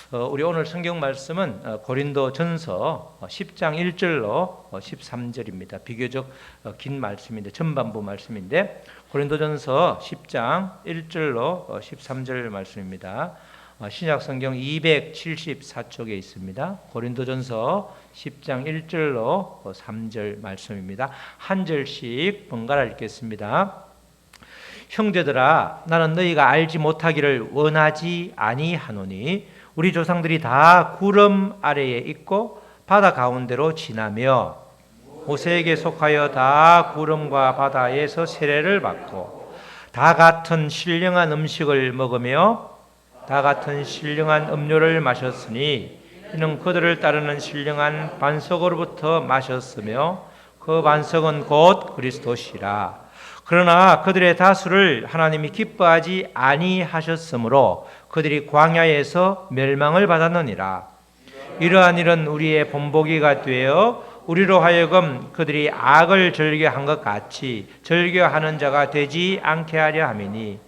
우리 오늘 성경 말씀은 고린도전서 10장 1절로 13절입니다. 비교적 긴 말씀인데 전반부 말씀인데 고린도전서 10장 1절로 13절 말씀입니다. 신약 성경 274쪽에 있습니다. 고린도전서 10장 1절로 3절 말씀입니다. 한 절씩 번갈아 읽겠습니다. 형제들아, 나는 너희가 알지 못하기를 원하지 아니하노니 우리 조상들이 다 구름 아래에 있고 바다 가운데로 지나며 모세에게 속하여 다 구름과 바다에서 세례를 받고 다 같은 신령한 음식을 먹으며 다 같은 신령한 음료를 마셨으니 이는 그들을 따르는 신령한 반석으로부터 마셨으며 그 반석은 곧 그리스도시라. 그러나 그들의 다수를 하나님이 기뻐하지 아니하셨으므로 그들이 광야에서 멸망을 받았느니라. 이러한 일은 우리의 본보기가 되어 우리로 하여금 그들이 악을 즐겨한 것 같이 즐겨하는 자가 되지 않게 하려 함이니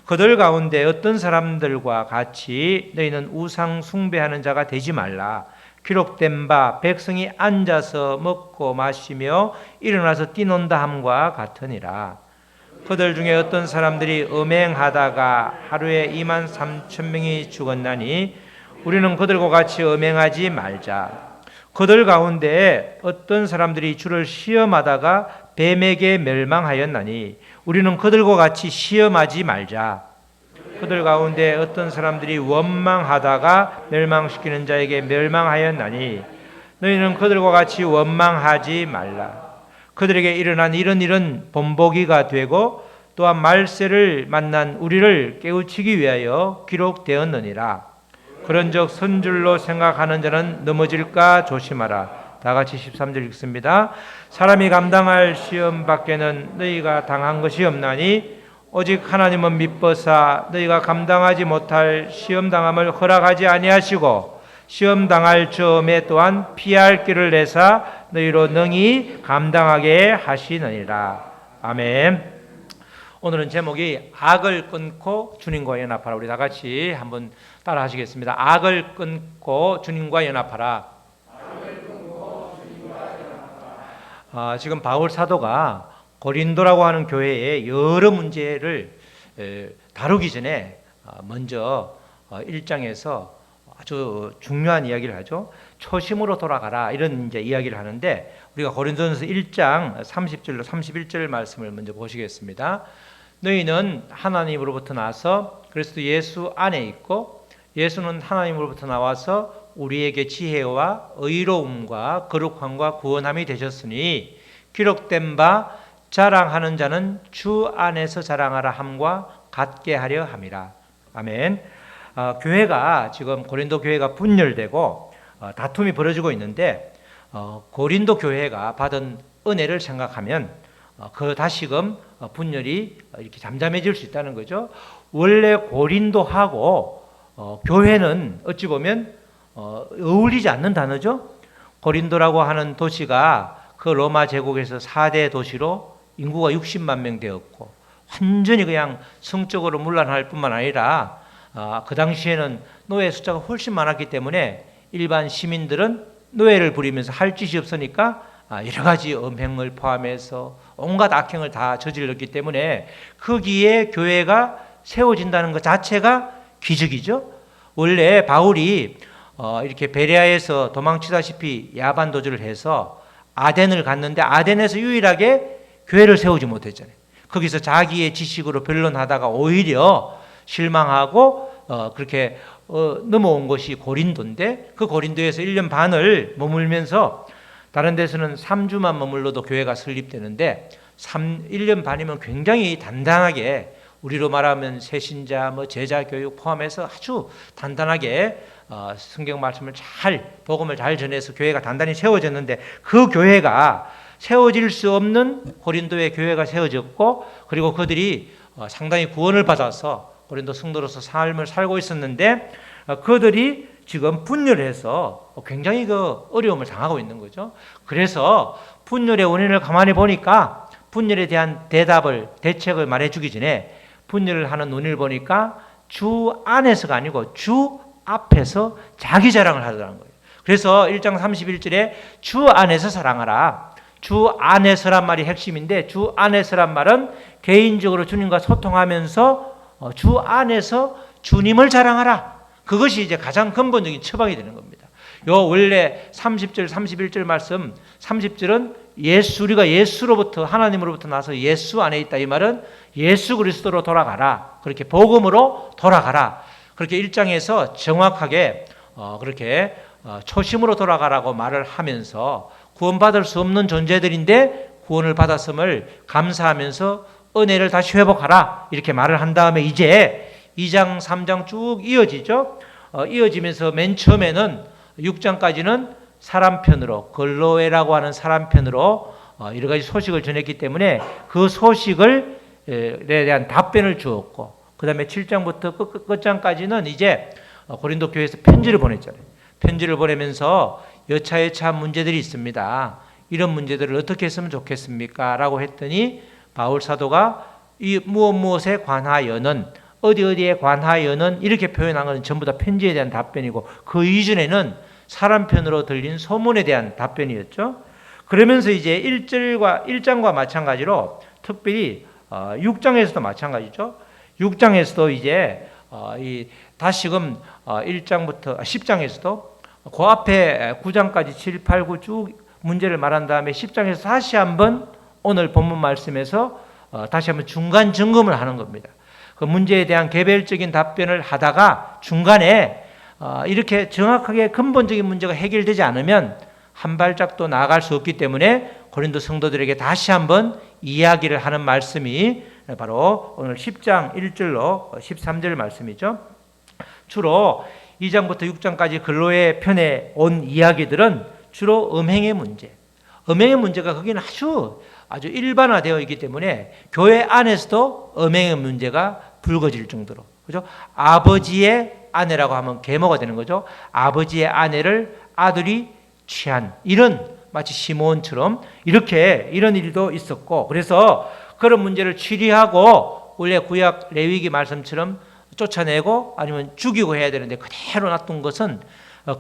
그들 가운데 어떤 사람들과 같이 너희는 우상 숭배하는 자가 되지 말라. 기록된 바 백성이 앉아서 먹고 마시며 일어나서 뛰논다 함과 같으니라. 그들 중에 어떤 사람들이 음행하다가 하루에 23,000명이 죽었나니 우리는 그들과 같이 음행하지 말자. 그들 가운데 어떤 사람들이 주를 시험하다가 뱀에게 멸망하였나니 우리는 그들과 같이 시험하지 말자. 그들 가운데 어떤 사람들이 원망하다가 멸망시키는 자에게 멸망하였나니 너희는 그들과 같이 원망하지 말라. 그들에게 일어난 이런 일은 본보기가 되고 또한 말세를 만난 우리를 깨우치기 위하여 기록되었느니라. 그런즉 선줄로 생각하는 자는 넘어질까 조심하라. 다 같이 13절 읽습니다. 사람이 감당할 시험 밖에는 너희가 당한 것이 없나니 오직 하나님은 미뻐사 너희가 감당하지 못할 시험 당함을 허락하지 아니하시고 시험 당할 즈음에 또한 피할 길을 내사 너희로 능히 감당하게 하시느니라. 아멘. 오늘은 제목이 악을 끊고 주님과 연합하라. 우리 다 같이 한번 따라 하시겠습니다. 악을 끊고 주님과 연합하라. 지금 바울 사도가 고린도라고 하는 교회의 여러 문제를 다루기 전에 먼저 1장에서 아주 중요한 이야기를 하죠. 초심으로 돌아가라 이런 이제 이야기를 하는데 우리가 고린도전서 1장 30절로 31절 말씀을 먼저 보시겠습니다. 너희는 하나님으로부터 나서 그리스도 예수 안에 있고 예수는 하나님으로부터 나와서 우리에게 지혜와 의로움과 거룩함과 구원함이 되셨으니 기록된 바 자랑하는 자는 주 안에서 자랑하라 함과 같게 하려 함이라. 아멘. 교회가 지금 고린도 교회가 분열되고 다툼이 벌어지고 있는데 고린도 교회가 받은 은혜를 생각하면 그 다시금 분열이 이렇게 잠잠해질 수 있다는 거죠. 원래 고린도하고 교회는 어찌 보면 어울리지 않는 단어죠. 고린도라고 하는 도시가 그 로마 제국에서 4대 도시로 인구가 60만 명 되었고 완전히 그냥 성적으로 문란할 뿐만 아니라 그 당시에는 노예 숫자가 훨씬 많았기 때문에 일반 시민들은 노예를 부리면서 할 짓이 없으니까 여러 가지 음행을 포함해서 온갖 악행을 다 저질렀기 때문에 거기에 교회가 세워진다는 것 자체가 기적이죠. 원래 바울이 이렇게 베레아에서 도망치다시피 야반 도주를 해서 아덴을 갔는데 아덴에서 유일하게 교회를 세우지 못했잖아요. 거기서 자기의 지식으로 변론하다가 오히려 실망하고 그렇게 넘어온 것이 고린도인데 그 고린도에서 1년 반을 머물면서 다른 데서는 3주만 머물러도 교회가 설립되는데 1년 반이면 굉장히 단단하게 우리로 말하면 새신자, 제자 교육 포함해서 아주 단단하게 성경 말씀을 잘 복음을 잘 전해서 교회가 단단히 세워졌는데 그 교회가 세워질 수 없는 고린도의 교회가 세워졌고 그리고 그들이 상당히 구원을 받아서 고린도 성도로서 삶을 살고 있었는데 그들이 지금 분열해서 굉장히 그 어려움을 당하고 있는 거죠. 그래서 분열의 원인을 가만히 보니까 분열에 대한 대책을 말해주기 전에 분열을 하는 원인을 보니까 주 안에서가 아니고 주 앞에서 자기 자랑을 하더라는 거예요. 그래서 1장 31절에 주 안에서 사랑하라. 주 안에서란 말이 핵심인데, 주 안에서란 말은 개인적으로 주님과 소통하면서 주 안에서 주님을 자랑하라. 그것이 이제 가장 근본적인 처방이 되는 겁니다. 요 원래 30절, 31절 말씀, 30절은 우리가 예수로부터, 하나님으로부터 나서 예수 안에 있다. 이 말은 예수 그리스도로 돌아가라. 그렇게 복음으로 돌아가라. 그렇게 1장에서 정확하게 그렇게 초심으로 돌아가라고 말을 하면서 구원받을 수 없는 존재들인데 구원을 받았음을 감사하면서 은혜를 다시 회복하라. 이렇게 말을 한 다음에 이제 2장, 3장 쭉 이어지죠. 이어지면서 맨 처음에는 6장까지는 사람 편으로, 글로에라고 하는 사람 편으로 여러 가지 소식을 전했기 때문에 그 소식에 대한 답변을 주었고, 그 다음에 7장부터 끝장까지는 이제 고린도 교회에서 편지를 보냈잖아요. 편지를 보내면서 여차여차한 문제들이 있습니다. 이런 문제들을 어떻게 했으면 좋겠습니까? 라고 했더니 바울 사도가 이 무엇에 관하여는, 어디에 관하여는 이렇게 표현한 것은 전부 다 편지에 대한 답변이고, 그 이전에는 사람 편으로 들린 소문에 대한 답변이었죠. 그러면서 이제 1장과 마찬가지로 특별히 6장에서도 마찬가지죠. 6장에서도 이제 다시금 1장부터 10장에서도 그 앞에 9장까지 7, 8, 9 쭉 문제를 말한 다음에 10장에서 다시 한번 오늘 본문 말씀에서 다시 한번 중간 점검을 하는 겁니다. 그 문제에 대한 개별적인 답변을 하다가 중간에 이렇게 정확하게 근본적인 문제가 해결되지 않으면 한 발짝도 나아갈 수 없기 때문에 고린도 성도들에게 다시 한번 이야기를 하는 말씀이 바로 오늘 10장 1절로 13절 말씀이죠. 주로 2장부터 6장까지 근로의 편에 온 이야기들은 주로 음행의 문제. 음행의 문제가 거기는 아주 일반화되어 있기 때문에 교회 안에서도 음행의 문제가 불거질 정도로. 그죠? 아버지의 아내라고 하면 계모가 되는 거죠. 아버지의 아내를 아들이 취한, 이런 마치 시몬처럼 이런 일도 있었고, 그래서 그런 문제를 치리하고 원래 구약 레위기 말씀처럼 쫓아내고 아니면 죽이고 해야 되는데 그대로 놔둔 것은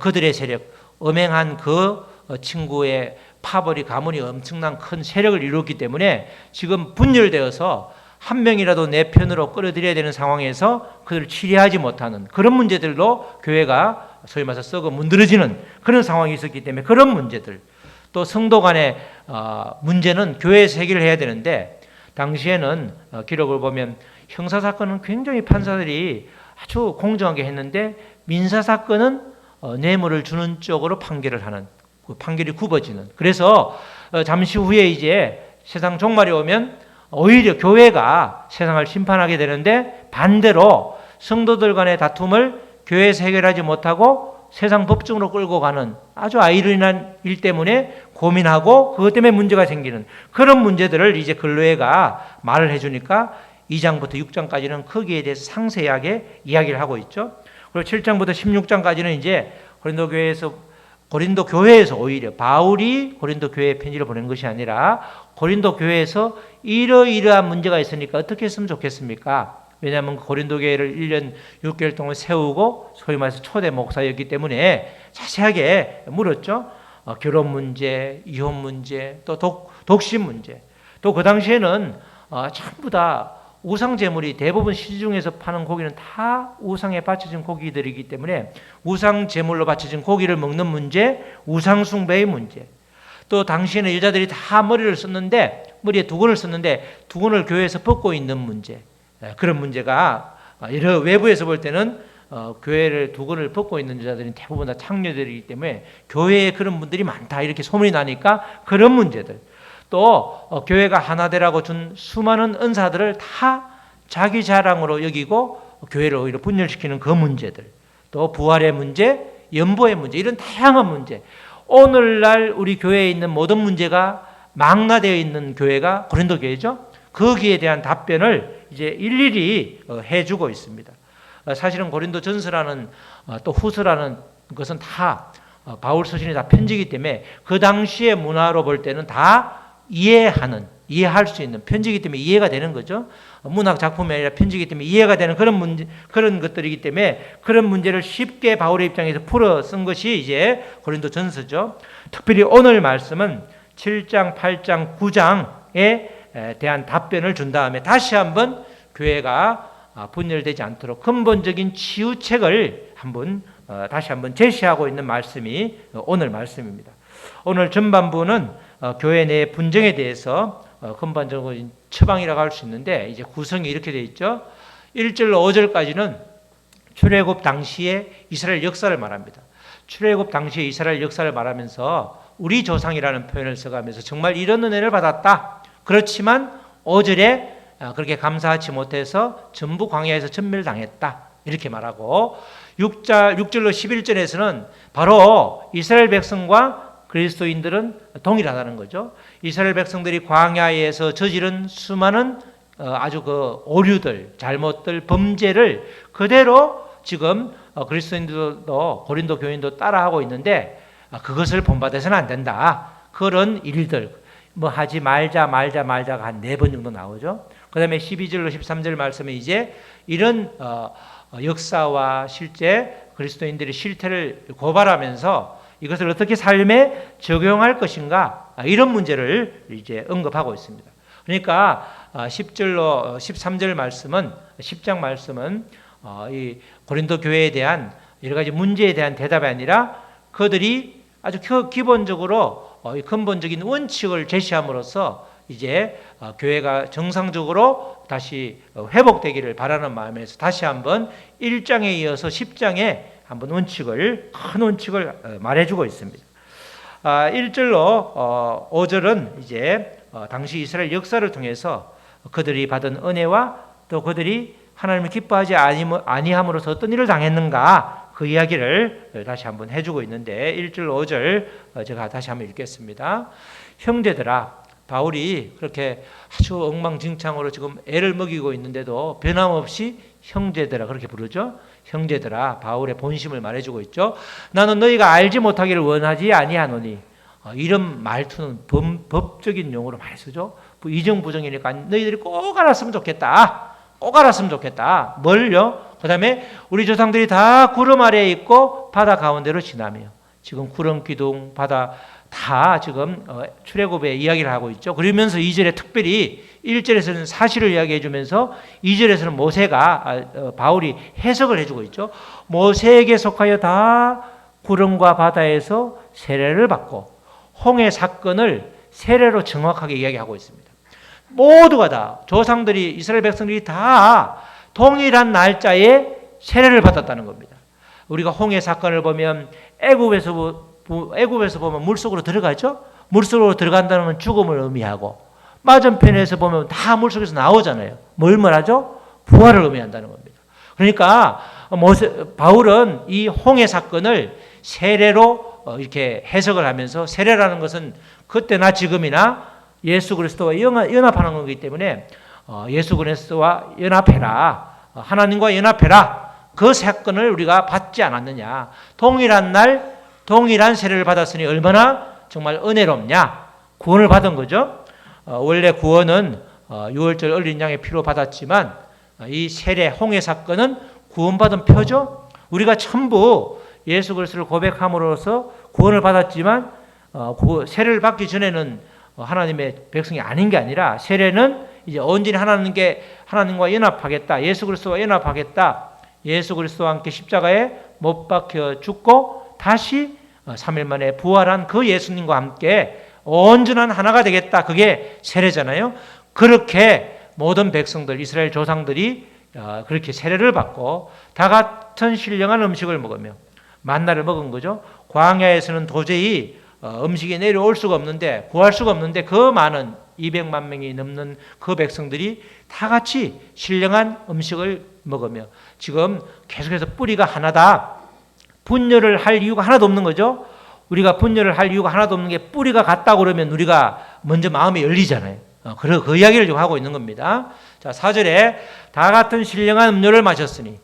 그들의 세력, 음행한 그 친구의 파벌이 가문이 엄청난 큰 세력을 이루었기 때문에 지금 분열되어서 한 명이라도 내 편으로 끌어들여야 되는 상황에서 그들을 치리하지 못하는 그런 문제들로 교회가 소위 말해서 썩어 문드러지는 그런 상황이 있었기 때문에 그런 문제들, 또 성도 간의 문제는 교회에서 해결을 해야 되는데, 당시에는 기록을 보면 형사사건은 굉장히 판사들이 아주 공정하게 했는데 민사사건은 뇌물을 주는 쪽으로 판결을 하는, 판결이 굽어지는. 그래서 잠시 후에 이제 세상 종말이 오면 오히려 교회가 세상을 심판하게 되는데, 반대로 성도들 간의 다툼을 교회에서 해결하지 못하고 세상 법정으로 끌고 가는 아주 아이러니한 일 때문에 고민하고 그것 때문에 문제가 생기는 그런 문제들을 이제 근로회가 말을 해주니까 2장부터 6장까지는 거기에 대해서 상세하게 이야기를 하고 있죠. 그리고 7장부터 16장까지는 이제 고린도 교회에서 오히려 바울이 고린도 교회에 편지를 보낸 것이 아니라 고린도 교회에서 이러이러한 문제가 있으니까 어떻게 했으면 좋겠습니까? 왜냐하면 고린도 교회를 1년 6개월 동안 세우고 소위 말해서 초대 목사였기 때문에 자세하게 물었죠. 결혼 문제, 이혼 문제, 또 독신 문제. 또 그 당시에는 전부 다 우상 제물이 대부분 시중에서 파는 고기는 다 우상에 바쳐진 고기들이기 때문에 우상 제물로 바쳐진 고기를 먹는 문제, 우상 숭배의 문제. 또 당시에는 여자들이 다 머리에 두건을 썼는데 두건을 교회에서 벗고 있는 문제. 그런 문제가 여러 외부에서 볼 때는 교회를 두건을 벗고 있는 여자들은 대부분 다 창녀들이기 때문에 교회에 그런 분들이 많다 이렇게 소문이 나니까 그런 문제들, 또 교회가 하나되라고 준 수많은 은사들을 다 자기 자랑으로 여기고 교회를 오히려 분열시키는 그 문제들, 또 부활의 문제, 연보의 문제, 이런 다양한 문제. 오늘날 우리 교회에 있는 모든 문제가 망라되어 있는 교회가 고린도 교회죠. 거기에 대한 답변을 이제 일일이 해주고 있습니다. 사실은 고린도 전서라는 또 후서라는 것은 다 바울 서신이 다 편지이기 때문에 그 당시의 문화로 볼 때는 다 이해하는 이해할 수 있는 편지이기 때문에 이해가 되는 거죠. 문학 작품이 아니라 편지이기 때문에 이해가 되는 그런 문제, 그런 것들이기 때문에 그런 문제를 쉽게 바울의 입장에서 풀어 쓴 것이 이제 고린도전서죠. 특별히 오늘 말씀은 7장, 8장, 9장에 대한 답변을 준 다음에 다시 한번 교회가 분열되지 않도록 근본적인 치유책을 다시 한번 제시하고 있는 말씀이 오늘 말씀입니다. 오늘 전반부는 교회 내 분쟁에 대해서 근본적인 처방이라고 할 수 있는데 이제 구성이 이렇게 되어 있죠. 1절로 5절까지는 출애굽 당시의 이스라엘 역사를 말합니다. 출애굽 당시의 이스라엘 역사를 말하면서 우리 조상이라는 표현을 써가면서 정말 이런 은혜를 받았다. 그렇지만 5절에 그렇게 감사하지 못해서 전부 광야에서 전멸당했다. 이렇게 말하고 6절로 11절에서는 바로 이스라엘 백성과 그리스도인들은 동일하다는 거죠. 이스라엘 백성들이 광야에서 저지른 수많은 아주 그 오류들, 잘못들, 범죄를 그대로 지금 그리스도인들도 고린도 교인도 따라하고 있는데 그것을 본받아서는 안 된다. 그런 일들 하지 말자가 한 4번 정도 나오죠. 그 다음에 12절로 13절 말씀에 이제 이런 역사와 실제 그리스도인들의 실태를 고발하면서 이것을 어떻게 삶에 적용할 것인가 이런 문제를 이제 언급하고 있습니다. 그러니까 10절로 13절 말씀은 10장 말씀은 이 고린도 교회에 대한 여러 가지 문제에 대한 대답이 아니라 그들이 아주 기본적으로 근본적인 원칙을 제시함으로써 이제 교회가 정상적으로 다시 회복되기를 바라는 마음에서 다시 한번 1장에 이어서 10장에 한번 큰 원칙을 말해주고 있습니다. 1절로 5절은 이제 당시 이스라엘 역사를 통해서 그들이 받은 은혜와 또 그들이 하나님을 기뻐하지 아니함으로써 어떤 일을 당했는가 그 이야기를 다시 한번 해주고 있는데 1절 5절 제가 다시 한번 읽겠습니다. 형제들아, 바울이 그렇게 아주 엉망진창으로 지금 애를 먹이고 있는데도 변함없이 형제들아 그렇게 부르죠. 형제들아, 바울의 본심을 말해주고 있죠. 나는 너희가 알지 못하기를 원하지 아니하노니. 이런 말투는 법적인 용어로 많이 쓰죠. 이정부정이니까 너희들이 꼭 알았으면 좋겠다. 꼭 알았으면 좋겠다. 뭘요? 그 다음에 우리 조상들이 다 구름 아래에 있고 바다 가운데로 지나며. 지금 구름 기둥 바다 다 지금 출애굽의 이야기를 하고 있죠. 그러면서 2절에 특별히 1절에서는 사실을 이야기해 주면서 2절에서는 모세가 바울이 해석을 해주고 있죠. 모세에게 속하여 다 구름과 바다에서 세례를 받고 홍해 사건을 세례로 정확하게 이야기하고 있습니다. 모두가 다 조상들이 이스라엘 백성들이 다 동일한 날짜에 세례를 받았다는 겁니다. 우리가 홍해 사건을 보면 애굽에서 보면 물속으로 들어가죠. 물속으로 들어간다는 건 죽음을 의미하고 맞은편에서 보면 다 물속에서 나오잖아요. 뭘 말하죠? 부활을 의미한다는 겁니다. 그러니까 바울은 이 홍해 사건을 세례로 이렇게 해석을 하면서 세례라는 것은 그때나 지금이나 예수 그리스도와 연합하는 거기 때문에 예수 그리스도와 연합해라. 하나님과 연합해라. 그 사건을 우리가 받지 않았느냐. 동일한 날 동일한 세례를 받았으니 얼마나 정말 은혜롭냐. 구원을 받은 거죠. 원래 구원은 유월절 어린 양의 피로 받았지만 이 세례 홍해 사건은 구원받은 표죠. 우리가 전부 예수 그리스도를 고백함으로써 구원을 받았지만 세례를 받기 전에는 하나님의 백성이 아닌 게 아니라 세례는 이제 온전히 하나님과 연합하겠다. 예수 그리스도와 연합하겠다. 예수 그리스도와 함께 십자가에 못 박혀 죽고 다시 3일 만에 부활한 그 예수님과 함께 온전한 하나가 되겠다. 그게 세례잖아요. 그렇게 모든 백성들, 이스라엘 조상들이 그렇게 세례를 받고 다 같은 신령한 음식을 먹으며 만나를 먹은 거죠. 광야에서는 도저히 음식이 내려올 수가 없는데 구할 수가 없는데 그 많은 200만 명이 넘는 그 백성들이 다 같이 신령한 음식을 먹으며 지금 계속해서 뿌리가 하나다. 분열을 할 이유가 하나도 없는 거죠. 우리가 분열을 할 이유가 하나도 없는 게 뿌리가 같다고 그러면 우리가 먼저 마음이 열리잖아요. 그 이야기를 좀 하고 있는 겁니다. 자, 4절에 다 같은 신령한 음료를 마셨으니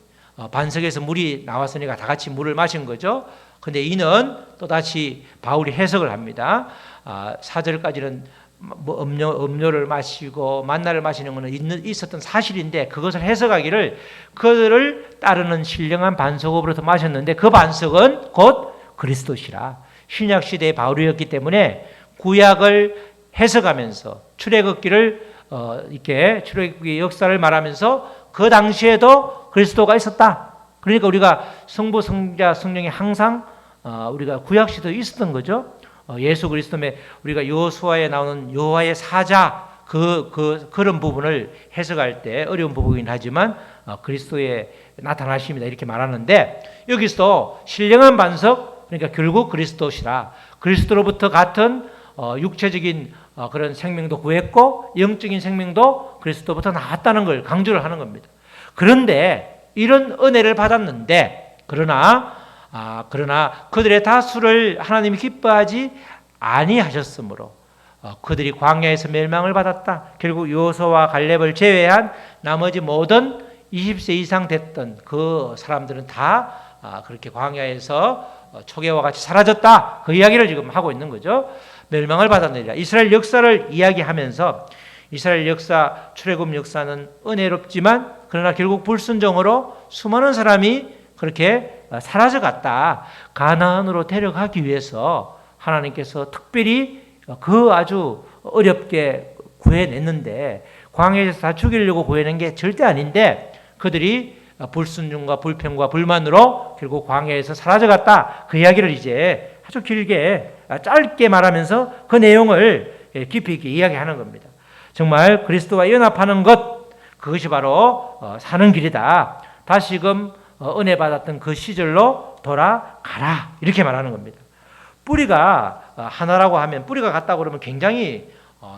반석에서 물이 나왔으니까 다 같이 물을 마신 거죠. 근데 이는 또다시 바울이 해석을 합니다. 4절까지는 뭐 음료를 마시고 만나를 마시는 것은 있었던 사실인데 그것을 해석하기를 그들을 따르는 신령한 반석으로부터 마셨는데 그 반석은 곧 그리스도시라. 신약 시대의 바울이었기 때문에 구약을 해석하면서 출애굽기를 이렇게 출애굽기 역사를 말하면서 그 당시에도 그리스도가 있었다. 그러니까 우리가 성부, 성자, 성령이 항상 우리가 구약 시대에 있었던 거죠. 예수 그리스도의 우리가 여호수아에 나오는 여호와의 사자 그런 부분을 해석할 때 어려운 부분이긴 하지만 그리스도의 나타나심이다 이렇게 말하는데 여기서 신령한 반석 그러니까 결국 그리스도시라. 그리스도로부터 같은 육체적인 그런 생명도 구했고 영적인 생명도 그리스도부터 나왔다는 걸 강조를 하는 겁니다. 그런데 이런 은혜를 받았는데 그러나 그들의 다수를 하나님이 기뻐하지 아니하셨으므로 그들이 광야에서 멸망을 받았다. 결국 여호수아와 갈렙을 제외한 나머지 모든 20세 이상 됐던 그 사람들은 다 그렇게 광야에서 초계와 같이 사라졌다. 그 이야기를 지금 하고 있는 거죠. 멸망을 받았느니라. 이스라엘 역사를 이야기하면서 이스라엘 역사, 출애굽 역사는 은혜롭지만 그러나 결국 불순종으로 수많은 사람이 그렇게 사라져갔다. 가나안으로 데려가기 위해서 하나님께서 특별히 그 아주 어렵게 구해냈는데 광야에서 다 죽이려고 구해낸 게 절대 아닌데 그들이 불순종과 불평과 불만으로 결국 광야에서 사라져갔다. 그 이야기를 이제 아주 길게 짧게 말하면서 그 내용을 깊이 있게 이야기하는 겁니다. 정말 그리스도와 연합하는 것 그것이 바로 사는 길이다. 다시금 은혜 받았던 그 시절로 돌아가라 이렇게 말하는 겁니다. 뿌리가 하나라고 하면 뿌리가 같다고 그러면 굉장히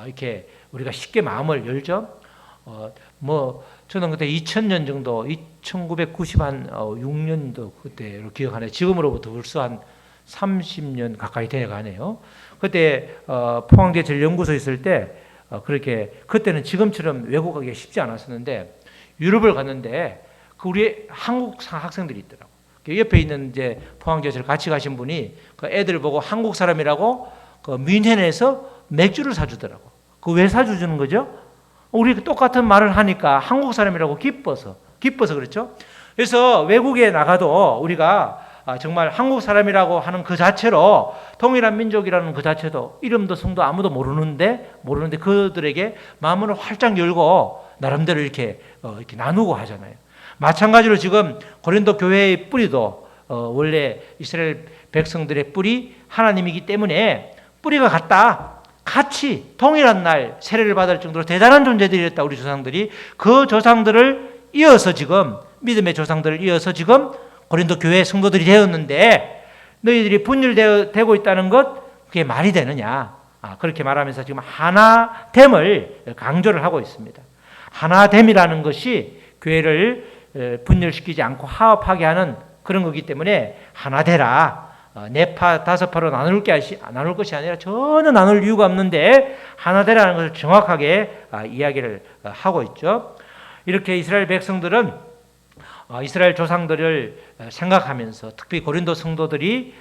이렇게 우리가 쉽게 마음을 열죠. 저는 그때 2000년 정도 1996년도 그때로 기억하네요. 지금으로부터 벌써 한 30년 가까이 되어가네요. 그때 포항제철 연구소에 있을 때 그렇게 그때는 지금처럼 외국 가기가 쉽지 않았었는데 유럽을 갔는데 우리 한국 학생들이 있더라고. 옆에 있는 이제 포항제철 같이 가신 분이 그 애들 보고 한국 사람이라고 그 뮌헨에서 맥주를 사주더라고. 그 왜 사주는 거죠? 우리 똑같은 말을 하니까 한국 사람이라고 기뻐서 그렇죠. 그래서 외국에 나가도 우리가 정말 한국 사람이라고 하는 그 자체로 동일한 민족이라는 그 자체도 이름도 성도 아무도 모르는데 그들에게 마음을 활짝 열고 나름대로 이렇게 나누고 하잖아요. 마찬가지로 지금 고린도 교회의 뿌리도 원래 이스라엘 백성들의 뿌리 하나님이기 때문에 뿌리가 같다. 같이 동일한 날 세례를 받을 정도로 대단한 존재들이었다. 우리 조상들이 그 조상들을 이어서 지금 믿음의 조상들을 이어서 지금 고린도 교회 성도들이 되었는데 너희들이 분열되고 있다는 것 그게 말이 되느냐. 그렇게 말하면서 지금 하나됨을 강조를 하고 있습니다. 하나됨이라는 것이 교회를 분열시키지 않고 화합하게 하는 그런 거기 때문에 하나 되라. 네 파 다섯 파로 나눌 것이 아니라 전혀 나눌 이유가 없는데 하나 되라는 것을 정확하게 이야기를 하고 있죠. 이렇게 이스라엘 백성들은 이스라엘 조상들을 생각하면서 특히 고린도 성도들이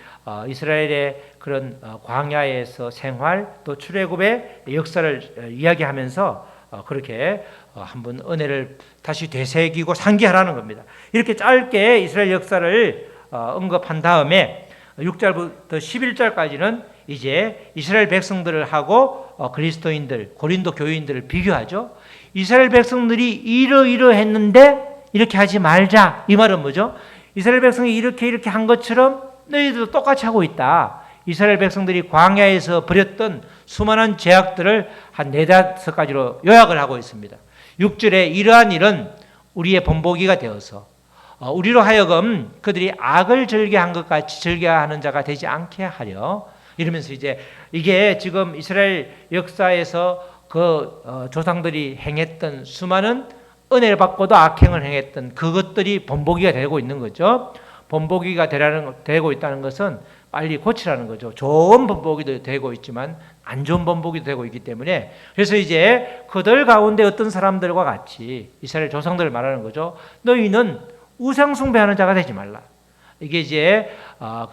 이스라엘의 그런 광야에서 생활 또 출애굽의 역사를 이야기하면서 그렇게 한번 은혜를 다시 되새기고 상기하라는 겁니다. 이렇게 짧게 이스라엘 역사를 언급한 다음에 6절부터 11절까지는 이제 이스라엘 백성들을 하고 그리스도인들, 고린도 교인들을 비교하죠. 이스라엘 백성들이 이러이러했는데 이렇게 하지 말자. 이 말은 뭐죠? 이스라엘 백성이 이렇게 한 것처럼 너희들도 똑같이 하고 있다. 이스라엘 백성들이 광야에서 벌였던 수많은 죄악들을 한 4-5가지로 요약을 하고 있습니다. 6절에 이러한 일은 우리의 본보기가 되어서 우리로 하여금 그들이 악을 즐겨한 것 같이 즐겨하는 자가 되지 않게 하려 이러면서 이제 이게 지금 이스라엘 역사에서 그 조상들이 행했던 수많은 은혜를 받고도 악행을 행했던 그것들이 본보기가 되고 있는 거죠. 본보기가 되고 있다는 것은 빨리 고치라는 거죠. 좋은 본보기도 되고 있지만 안 좋은 본보기도 되고 있기 때문에 그래서 이제 그들 가운데 어떤 사람들과 같이 이스라엘 조상들을 말하는 거죠. 너희는 우상 숭배하는 자가 되지 말라. 이게 이제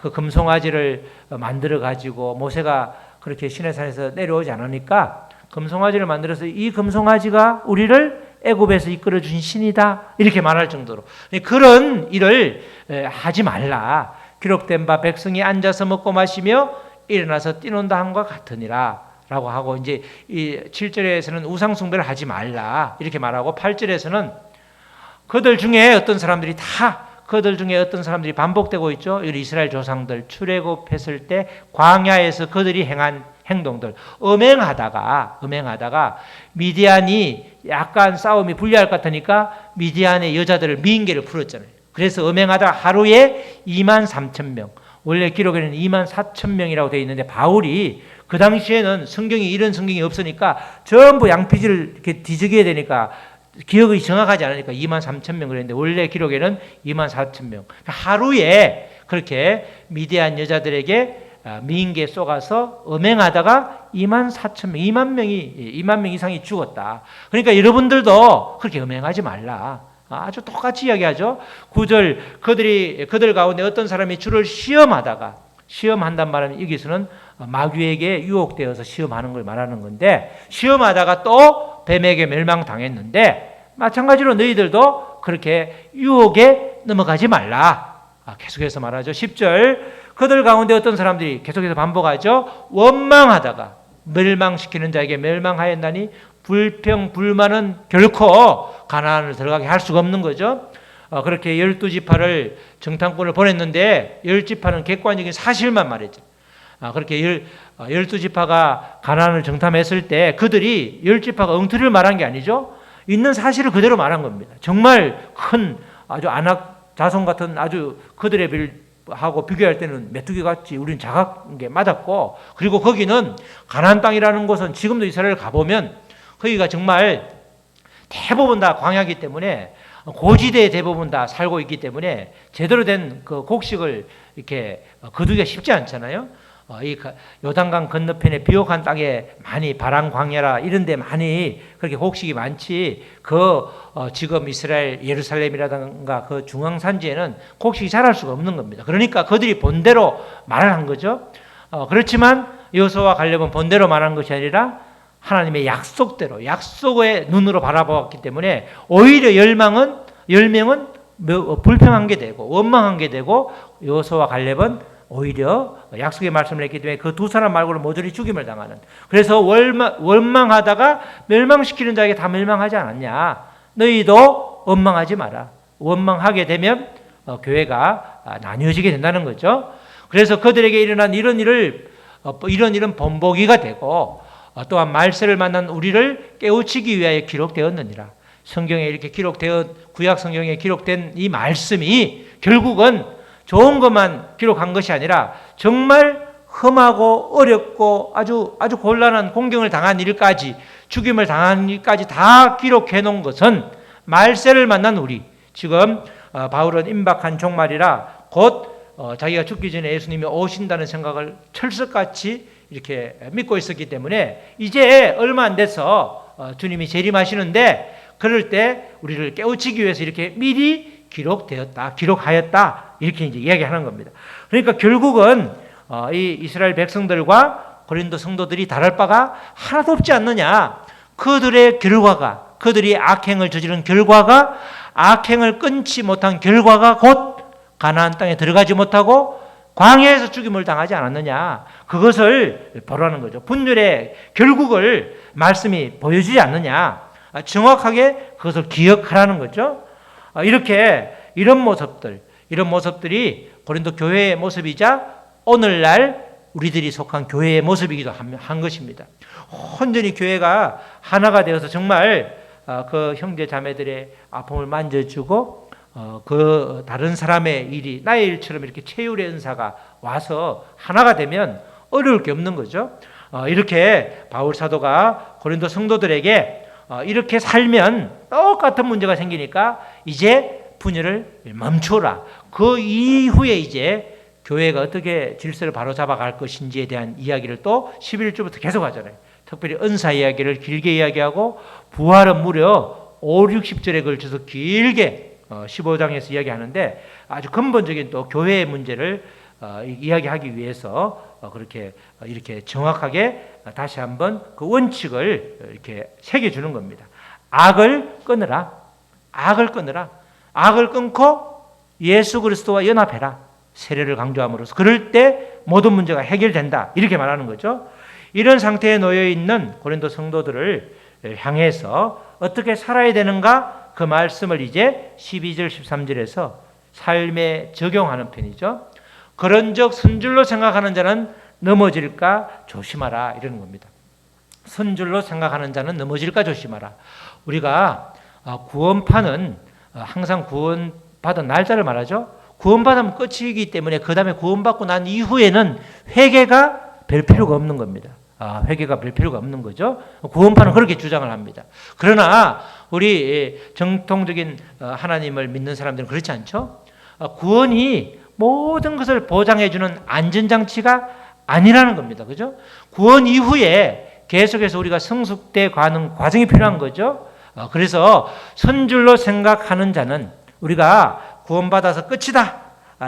그 금송아지를 만들어 가지고 모세가 그렇게 시내산에서 내려오지 않으니까 금송아지를 만들어서 이 금송아지가 우리를 애굽에서 이끌어 주신 신이다 이렇게 말할 정도로 그런 일을 하지 말라. 기록된 바 백성이 앉아서 먹고 마시며 일어나서 뛰논다 함과 같으니라 라고 하고 이제 이 7절에서는 우상 숭배를 하지 말라 이렇게 말하고 8절에서는 그들 중에 어떤 사람들이 반복되고 있죠. 이스라엘 조상들 출애굽했을 때 광야에서 그들이 행한 행동들 음행하다가 미디안이 약간 싸움이 불리할 것 같으니까 미디안의 여자들을 미인계를 풀었잖아요. 그래서 음행하다가 하루에 23,000명 원래 기록에는 24,000명이라고 되어 있는데 바울이 그 당시에는 이런 성경이 없으니까 전부 양피지를 이렇게 뒤적여야 되니까 기억이 정확하지 않으니까 23,000명 그랬는데 원래 기록에는 24,000명. 하루에 그렇게 미디안 여자들에게 미인계 쏘가서 음행하다가 24,000명, 2만 명 이상이 죽었다. 그러니까 여러분들도 그렇게 음행하지 말라. 아주 똑같이 이야기하죠. 9절 그들 가운데 어떤 사람이 주를 시험한단 말은 여기서는 마귀에게 유혹되어서 시험하는 걸 말하는 건데 시험하다가 또 뱀에게 멸망당했는데 마찬가지로 너희들도 그렇게 유혹에 넘어가지 말라. 계속해서 말하죠. 10절 그들 가운데 어떤 사람들이 계속해서 반복하죠. 원망하다가 멸망시키는 자에게 멸망하였나니 불평불만은 결코 가나안을 들어가게 할 수가 없는 거죠. 그렇게 12지파를 정탐꾼을 보냈는데 10지파는 객관적인 사실만 말했죠. 그렇게 12지파가 가나안을 정탐했을 때 그들이 10지파가 엉터리를 말한 게 아니죠. 있는 사실을 그대로 말한 겁니다. 정말 큰 아주 안악 자손 같은 아주 그들의 하고 비교할 때는 메뚜기 같이 우리는 작은 게 맞았고 그리고 거기는 가나안 땅이라는 곳은 지금도 이스라엘 가보면 거기가 정말 대부분 다 광야이기 때문에 고지대에 대부분 다 살고 있기 때문에 제대로 된 그 곡식을 이렇게 거두기가 쉽지 않잖아요. 이 요단강 건너편에 비옥한 땅에 많이 바람 광야라 이런 데 많이 그렇게 곡식이 많지 지금 이스라엘 예루살렘이라든가 그 중앙산지에는 곡식이 자랄 수가 없는 겁니다. 그러니까 그들이 본대로 말을 한 거죠. 그렇지만 여호수아와 갈렙은 본대로 말한 것이 아니라 하나님의 약속대로 약속의 눈으로 바라보았기 때문에 오히려 10명은 불평한 게 되고 원망한 게 되고 여호수아와 갈렙은 오히려 약속의 말씀을 했기 때문에 그 두 사람 말고는 모조리 죽임을 당하는. 그래서 원망하다가 멸망시키는 자에게 다 멸망하지 않았냐. 너희도 원망하지 마라. 원망하게 되면 교회가 나뉘어지게 된다는 거죠. 그래서 그들에게 일어난 이런 일은 본보기가 되고 또한 말세를 만난 우리를 깨우치기 위하여 기록되었느니라. 성경에 이렇게 구약 성경에 기록된 이 말씀이 결국은 좋은 것만 기록한 것이 아니라 정말 험하고 어렵고 아주 곤란한 공경을 당한 일까지 죽임을 당한 일까지 다 기록해 놓은 것은 말세를 만난 우리 지금 바울은 임박한 종말이라 곧 자기가 죽기 전에 예수님이 오신다는 생각을 철석같이 이렇게 믿고 있었기 때문에 이제 얼마 안 돼서 주님이 재림하시는데 그럴 때 우리를 깨우치기 위해서 이렇게 미리 기록하였다 이렇게 이제 이야기하는 겁니다. 그러니까 결국은 이 이스라엘 백성들과 고린도 성도들이 다를 바가 하나도 없지 않느냐. 그들의 결과가 그들이 악행을 저지른 결과가 악행을 끊지 못한 결과가 곧 가나안 땅에 들어가지 못하고 광야에서 죽임을 당하지 않았느냐. 그것을 보라는 거죠. 분열의 결국을 말씀이 보여주지 않느냐. 정확하게 그것을 기억하라는 거죠. 이런 모습들이 고린도 교회의 모습이자 오늘날 우리들이 속한 교회의 모습이기도 한 것입니다. 온전히 교회가 하나가 되어서 정말 그 형제 자매들의 아픔을 만져주고 그 다른 사람의 일이 나의 일처럼 이렇게 최율의 은사가 와서 하나가 되면 어려울 게 없는 거죠. 이렇게 바울 사도가 고린도 성도들에게 이렇게 살면 똑같은 문제가 생기니까 이제 분열을 멈춰라. 그 이후에 이제 교회가 어떻게 질서를 바로잡아 갈 것인지에 대한 이야기를 또 11주부터 계속 하잖아요. 특별히 은사 이야기를 길게 이야기하고 부활은 무려 5, 60절에 걸쳐서 길게 15장에서 이야기하는데 아주 근본적인 또 교회의 문제를 이야기하기 위해서 그렇게 이렇게 정확하게 다시 한번 그 원칙을 이렇게 새겨주는 겁니다. 악을 끊으라. 악을 끊으라. 악을 끊고 예수 그리스도와 연합해라. 세례를 강조함으로써 그럴 때 모든 문제가 해결된다. 이렇게 말하는 거죠. 이런 상태에 놓여 있는 고린도 성도들을 향해서 어떻게 살아야 되는가 그 말씀을 이제 12절 13절에서 삶에 적용하는 편이죠. 그런즉 선줄로 생각하는 자는 넘어질까 조심하라 이러는 겁니다. 선줄로 생각하는 자는 넘어질까 조심하라. 우리가 구원파는 항상 구원받은 날짜를 말하죠. 구원받으면 끝이기 때문에 그 다음에 구원받고 난 이후에는 회개가 별 필요가 없는 겁니다. 회개가 별 필요가 없는 거죠. 구원파는 그렇게 주장을 합니다. 그러나 우리 정통적인 하나님을 믿는 사람들은 그렇지 않죠. 구원이 모든 것을 보장해주는 안전장치가 아니라는 겁니다. 그죠? 구원 이후에 계속해서 우리가 성숙돼 가는 과정이 필요한 거죠. 그래서 선줄로 생각하는 자는 우리가 구원받아서 끝이다.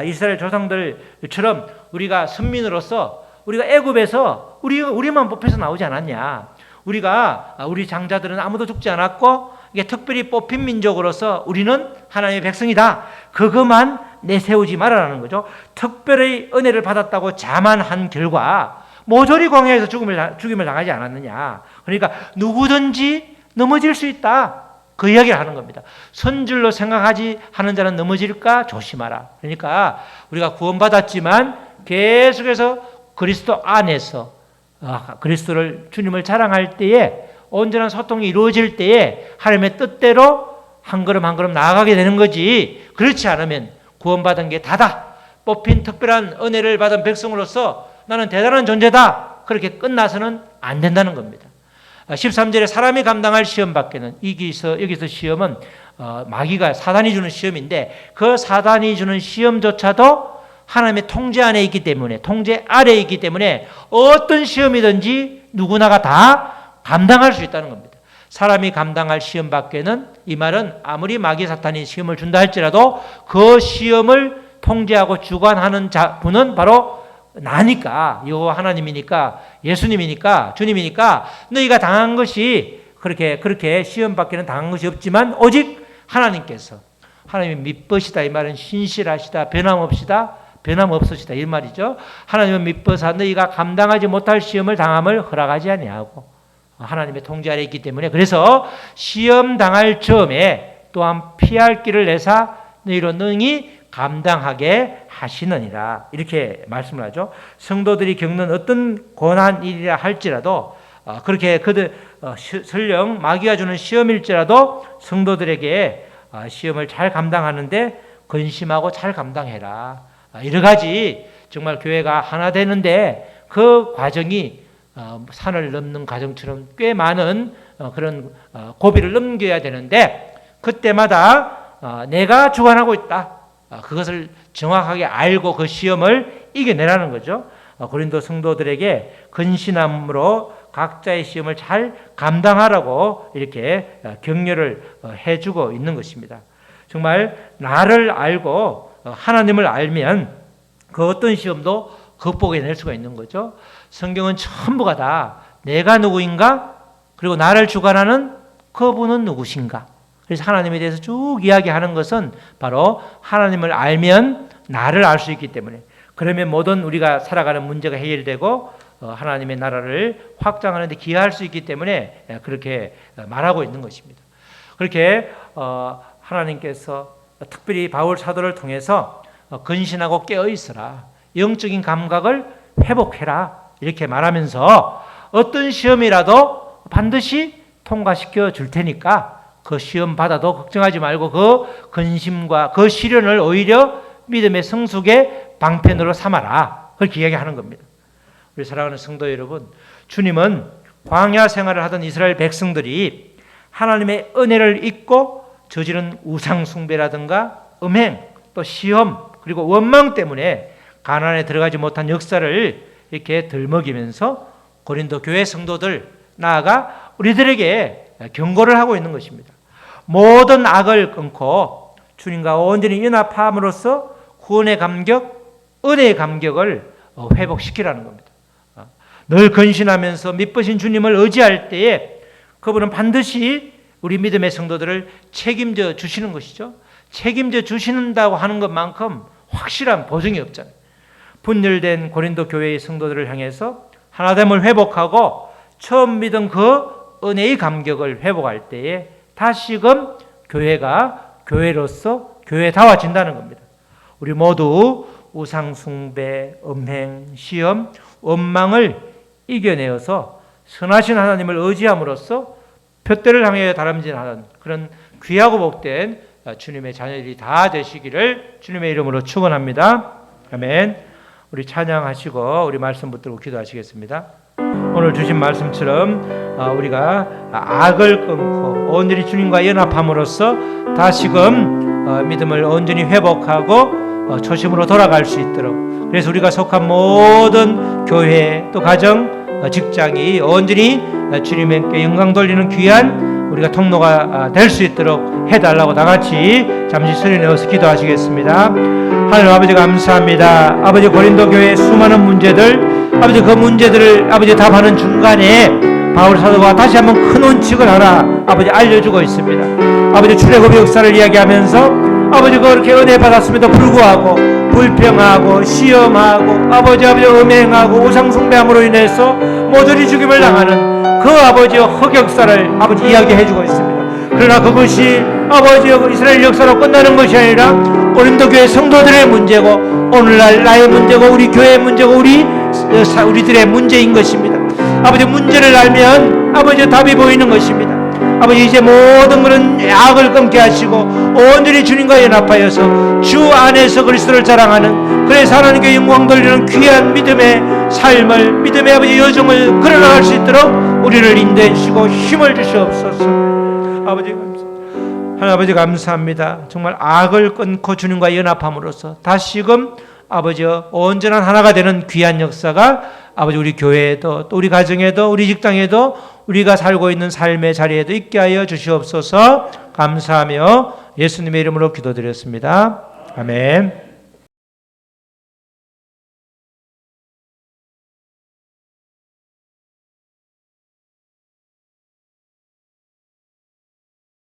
이스라엘 조상들처럼 우리가 선민으로서 우리가 애굽에서 우리만 뽑혀서 나오지 않았냐. 우리 장자들은 아무도 죽지 않았고 이게 특별히 뽑힌 민족으로서 우리는 하나님의 백성이다. 그것만 내세우지 말아라는 거죠. 특별히 은혜를 받았다고 자만한 결과 모조리 광야에서 죽임을 당하지 않았느냐. 그러니까 누구든지 넘어질 수 있다. 그 이야기를 하는 겁니다. 선줄로 생각하지 하는 자는 넘어질까 조심하라. 그러니까 우리가 구원받았지만 계속해서 그리스도 안에서 그리스도를 주님을 자랑할 때에 온전한 소통이 이루어질 때에 하나님의 뜻대로 한 걸음 한 걸음 나아가게 되는 거지. 그렇지 않으면 구원받은 게 다다. 뽑힌 특별한 은혜를 받은 백성으로서 나는 대단한 존재다. 그렇게 끝나서는 안 된다는 겁니다. 13절에 사람이 감당할 시험 밖에는 여기서 시험은 마귀가 사단이 주는 시험인데 그 사단이 주는 시험조차도 하나님의 통제 안에 있기 때문에 통제 아래에 있기 때문에 어떤 시험이든지 누구나가 다 감당할 수 있다는 겁니다. 사람이 감당할 시험 밖에는 이 말은 아무리 마귀 사탄이 시험을 준다 할지라도 그 시험을 통제하고 주관하는 분은 바로 나니까 여호와 하나님이니까 예수님이니까 주님이니까 너희가 당한 것이 그렇게 시험 밖에는 당한 것이 없지만 오직 하나님께서 하나님이 믿으시다 이 말은 신실하시다 변함없으시다 이 말이죠. 하나님은 믿으사 너희가 감당하지 못할 시험을 당함을 허락하지 아니하고 하나님의 통제 아래 있기 때문에 그래서 시험 당할 즈음에 또한 피할 길을 내사 너희로 능히 감당하게 하시느니라 이렇게 말씀을 하죠. 성도들이 겪는 어떤 고난 일이라 할지라도 그렇게 설령 마귀가 주는 시험일지라도 성도들에게 시험을 잘 감당하는데 근심하고 잘 감당해라. 여러 가지 정말 교회가 하나 되는데 그 과정이 산을 넘는 과정처럼 꽤 많은 그런 고비를 넘겨야 되는데 그때마다 내가 주관하고 있다. 그것을 정확하게 알고 그 시험을 이겨내라는 거죠. 고린도 성도들에게 근신함으로 각자의 시험을 잘 감당하라고 이렇게 격려를 해주고 있는 것입니다. 정말 나를 알고 하나님을 알면 그 어떤 시험도 극복해낼 수가 있는 거죠. 성경은 전부가 다 내가 누구인가 그리고 나를 주관하는 그분은 누구신가. 그래서 하나님에 대해서 쭉 이야기하는 것은 바로 하나님을 알면 나를 알 수 있기 때문에 그러면 모든 우리가 살아가는 문제가 해결되고 하나님의 나라를 확장하는 데 기여할 수 있기 때문에 그렇게 말하고 있는 것입니다. 그렇게 하나님께서 특별히 바울 사도를 통해서 근신하고 깨어있으라. 영적인 감각을 회복해라. 이렇게 말하면서 어떤 시험이라도 반드시 통과시켜 줄 테니까 그 시험 받아도 걱정하지 말고 그 근심과 그 시련을 오히려 믿음의 성숙의 방편으로 삼아라. 그렇게 이야기하는 겁니다. 우리 사랑하는 성도 여러분, 주님은 광야 생활을 하던 이스라엘 백성들이 하나님의 은혜를 잊고 저지른 우상 숭배라든가 음행, 또 시험, 그리고 원망 때문에 가나안에 들어가지 못한 역사를 이렇게 들먹이면서 고린도 교회 성도들 나아가 우리들에게 경고를 하고 있는 것입니다. 모든 악을 끊고 주님과 온전히 연합함으로써 구원의 감격, 은혜의 감격을 회복시키라는 겁니다. 늘 근신하면서 믿으신 주님을 의지할 때에 그분은 반드시 우리 믿음의 성도들을 책임져 주시는 것이죠. 책임져 주신다고 하는 것만큼 확실한 보증이 없잖아요. 분열된 고린도 교회의 성도들을 향해서 하나됨을 회복하고 처음 믿은 그 은혜의 감격을 회복할 때에 다시금 교회가 교회로서 교회다워진다는 겁니다. 우리 모두 우상 숭배, 음행, 시험, 원망을 이겨내어서 선하신 하나님을 의지함으로써 표대를 향해 다름질하는 그런 귀하고 복된 주님의 자녀들이 다 되시기를 주님의 이름으로 축원합니다. 아멘. 우리 찬양하시고 우리 말씀 붙들고 기도하시겠습니다. 오늘 주신 말씀처럼 우리가 악을 끊고 온전히 주님과 연합함으로써 다시금 믿음을 온전히 회복하고 초심으로 돌아갈 수 있도록, 그래서 우리가 속한 모든 교회 또 가정 직장이 온전히 주님께 영광 돌리는 귀한 우리가 통로가 될 수 있도록 해달라고 다 같이 잠시 소리 내어서 기도하시겠습니다. 하나님 아버지 감사합니다. 아버지 고린도 교회의 수많은 문제들, 아버지 그 문제들을 아버지 답하는 중간에 바울 사도가 다시 한번 큰 원칙을 하나 아버지 알려주고 있습니다. 아버지 출애굽의 역사를 이야기하면서 아버지 그렇게 은혜 받았음에도 불구하고 불평하고 시험하고 아버지 음행하고 우상숭배함으로 인해서 모조리 죽임을 당하는 그 아버지의 흑역사를 아버지 이야기해주고 있습니다. 그러나 그것이 아버지 이스라엘 역사로 끝나는 것이 아니라 고린도 교회 성도들의 문제고 오늘날 나의 문제고 우리 교회의 문제고 우리들의 문제인 것입니다. 아버지 문제를 알면 아버지 답이 보이는 것입니다. 아버지 이제 모든 그런 악을 끊게 하시고 온전히 주님과 연합하여서 주 안에서 그리스도를 자랑하는, 그래서 하나님께 영광 돌리는 귀한 믿음의 삶을, 믿음의 아버지 여정을 걸어나갈 수 있도록 우리를 인도해 주시고 힘을 주시옵소서. 아버지 감사합니다. 하나님 아버지 감사합니다. 정말 악을 끊고 주님과 연합함으로써 다시금 아버지 온전한 하나가 되는 귀한 역사가 아버지 우리 교회에도 또 우리 가정에도 우리 직장에도 우리가 살고 있는 삶의 자리에도 있게 하여 주시옵소서. 감사하며 예수님의 이름으로 기도드렸습니다. 아멘.